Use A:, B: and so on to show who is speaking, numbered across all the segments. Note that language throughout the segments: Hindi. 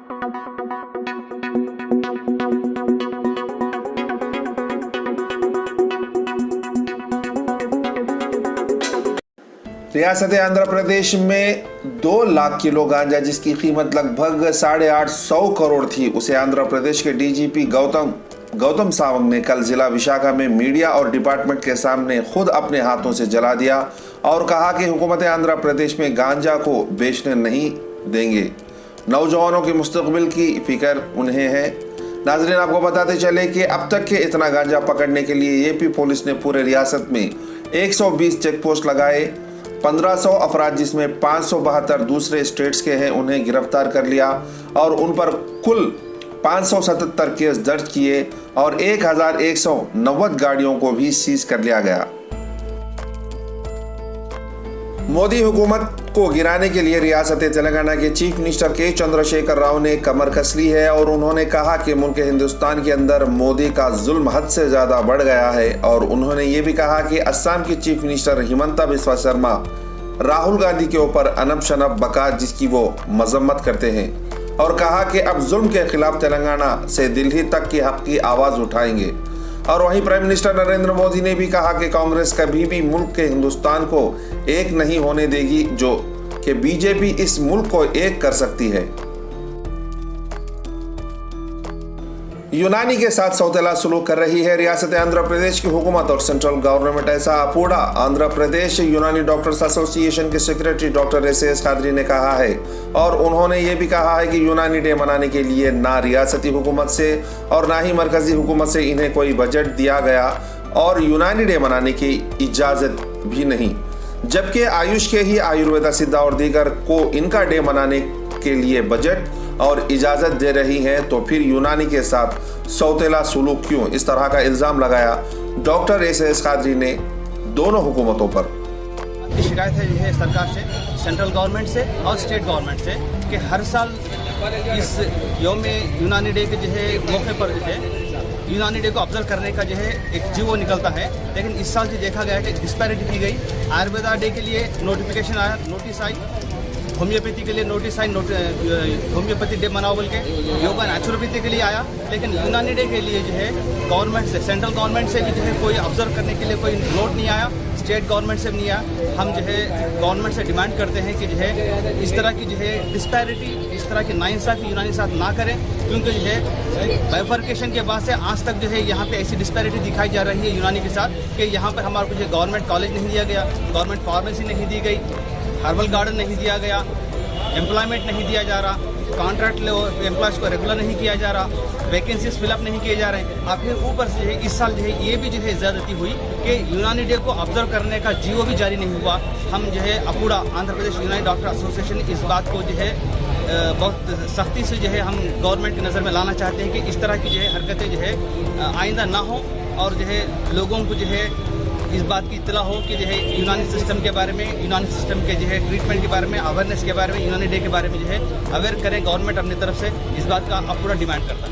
A: रियासत आंध्र प्रदेश में 2 लाख किलो गांजा जिसकी कीमत लगभग 850 करोड़ थी, उसे आंध्र प्रदेश के डीजीपी गौतम सावंत ने कल जिला विशाखा में मीडिया और डिपार्टमेंट के सामने खुद अपने हाथों से जला दिया और कहा कि हुकूमत आंध्र प्रदेश में गांजा को बेचने नहीं देंगे। नौजवानों के मुस्तकबिल की फिक्र उन्हें है। नाजरीन, आपको बताते चले कि अब तक के इतना गांजा पकड़ने के लिए एपी पुलिस ने पूरे रियासत में 120 चेक पोस्ट लगाए। 1500 अफराद जिसमें 572 दूसरे स्टेट्स के हैं उन्हें गिरफ्तार कर लिया और उन पर कुल 577 केस दर्ज किए और 1190 गाड़ियों को भी सीज कर लिया गया। मोदी हुकूमत को गिराने के लिए रियासत तेलंगाना के चीफ मिनिस्टर के चंद्रशेखर राव ने कमर कस ली है और उन्होंने कहा कि मुल्क हिंदुस्तान के अंदर मोदी का जुल्म हद से ज्यादा बढ़ गया है। और उन्होंने ये भी कहा कि असम की चीफ मिनिस्टर हिमंता बिस्वा शर्मा राहुल गांधी के ऊपर अनब शनब बका जिसकी वो मजम्मत करते हैं और कहा कि अब जुल्म के खिलाफ तेलंगाना से दिल्ली तक की हक की आवाज उठाएंगे। और वहीं प्राइम मिनिस्टर नरेंद्र मोदी ने भी कहा कि कांग्रेस कभी भी मुल्क के हिंदुस्तान को एक नहीं होने देगी, जो कि बीजेपी इस मुल्क को एक कर सकती है। यूनानी के साथ सौतेला सलूक कर रही है रियासत आंध्र प्रदेश की हुकूमत और सेंट्रल गवर्नमेंट, ऐसा अपूड़ा आंध्र प्रदेश यूनानी डॉक्टर्स एसोसिएशन के सेक्रेटरी डॉक्टर एस खादरी ने कहा है। और उन्होंने ये भी कहा है कि यूनानी डे मनाने के लिए ना रियासती हुकूमत से और ना ही मरकजी हुकूमत से इन्हें कोई बजट दिया गया और यूनानी डे मनाने की इजाजत भी नहीं, जबकि आयुष के ही आयुर्वेदा सिद्धा और दीगर को इनका डे मनाने के लिए बजट और इजाजत दे रही हैं, तो फिर यूनानी के साथ सौतेला सलूक क्यों? इस तरह का इल्जाम लगाया डॉक्टर एस खादरी ने दोनों हुकूमतों पर।
B: शिकायत है सरकार से, सेंट्रल गवर्नमेंट से और स्टेट गवर्नमेंट से कि हर साल इस यौम यूनानी डे के जो है मौके पर जो है यूनानी डे को ऑब्जर्व करने का जो है एक जीवो निकलता है, लेकिन इस साल जो देखा गया कि डिस्पैरिटी की गई। आयुर्वेदा डे के लिए नोटिफिकेशन आया, नोटिस आई, होम्योपैथी के लिए नोटिस आई, होम्योपैथी डे मनाओ बोल के, योगा नेचुरोपैथी के लिए आया, लेकिन यूनानी डे के लिए जो है गवर्नमेंट से, सेंट्रल गवर्नमेंट से भी जो है कोई ऑब्जर्व करने के लिए कोई नोट नहीं आया, स्टेट गवर्नमेंट से भी नहीं आया। हम जो है गवर्नमेंट से डिमांड करते हैं कि जो है इस तरह की जो है डिस्पैरिटी, इस तरह की नाइंसाफी यूनानी साथ ना करें, क्योंकि जो है बाइफर्केशन के बाद से आज तक जो है यहाँ पे ऐसी डिस्पैरिटी दिखाई जा रही है यूनानी के साथ कि यहाँ पर हमारे को जो गवर्नमेंट कॉलेज नहीं दिया गया, गवर्नमेंट फार्मेसी नहीं दी गई, हर्बल गार्डन नहीं दिया गया, एम्प्लॉयमेंट नहीं दिया जा रहा, कॉन्ट्रैक्ट एम्प्लॉयज़ को रेगुलर नहीं किया जा रहा, वैकेंसीज फिलअप नहीं किए जा रहे। और फिर ऊपर से जो है इस साल जो है ये भी जो है ज़्यादती हुई कि यूनानी डे को ऑब्जर्व करने का जीवो भी जारी नहीं हुआ। हम जो है अपूड़ा आंध्र प्रदेश यूनानी डॉक्टर एसोसिएशन इस बात को जो है बहुत सख्ती से जो है हम गवर्नमेंट की नज़र में लाना चाहते हैं कि इस तरह की जो है हरकतें जो है आइंदा ना हो और जो है लोगों को जो है इस बात की इत्तला हो कि जो है यूनानी सिस्टम के बारे में, यूनानी सिस्टम के जो है ट्रीटमेंट के बारे में, अवेयरनेस के बारे में, यूनानी डे के बारे में जो है अवेयर करें। गवर्नमेंट अपनी तरफ से इस बात का पूरा डिमांड करता है।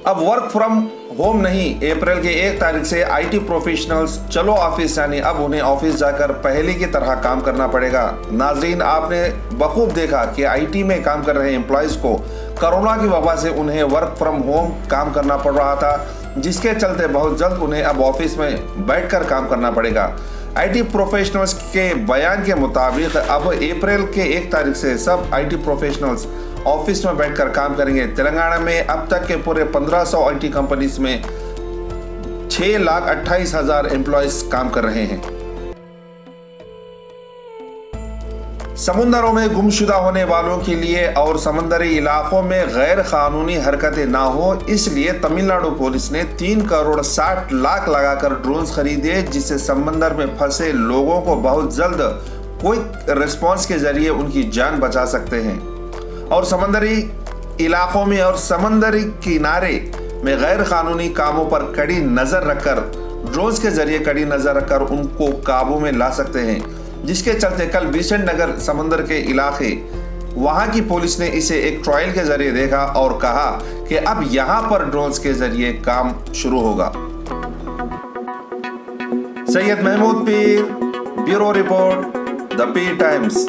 A: अब वर्क फ्रॉम होम नहीं, अप्रैल के 1 तारीख से आईटी प्रोफेशनल्स चलो ऑफिस, यानी अब उन्हें ऑफिस जाकर पहले की तरह काम करना पड़ेगा। नाजरीन, आपने बखूब देखा कि आईटी में काम कर रहे एम्प्लॉयज को कोरोना की वजह से उन्हें वर्क फ्रॉम होम काम करना पड़ रहा था, जिसके चलते बहुत जल्द उन्हें अब ऑफिस में बैठकर काम करना पड़ेगा। आईटी प्रोफेशनल्स के बयान के मुताबिक अब अप्रैल के 1 तारीख से सब आईटी प्रोफेशनल्स ऑफिस में बैठकर काम करेंगे। तेलंगाना में अब तक के पूरे 1500 आईटी कंपनीज में 6,28,000 एम्प्लॉयज काम कर रहे हैं। समुद्रों में गुमशुदा होने वालों के लिए और समंदरी इलाकों में गैर कानूनी हरकतें ना हो, इसलिए तमिलनाडु पुलिस ने 3 करोड़ 60 लाख लगाकर ड्रोन्स खरीदे, जिससे समंदर में फंसे लोगों को बहुत जल्द क्विक रिस्पांस के जरिए उनकी जान बचा सकते हैं। और समंदरी इलाकों में और समंदरी किनारे में गैर कानूनी कामों पर कड़ी नजर रखकर, ड्रोन्स के जरिए कड़ी नजर रखकर उनको काबू में ला सकते हैं, जिसके चलते कल बिशेन नगर समंदर के इलाके, वहां की पुलिस ने इसे एक ट्रायल के जरिए देखा और कहा कि अब यहां पर ड्रोन्स के जरिए काम शुरू होगा। सैयद महमूद पीर, bureau report, the Pir times.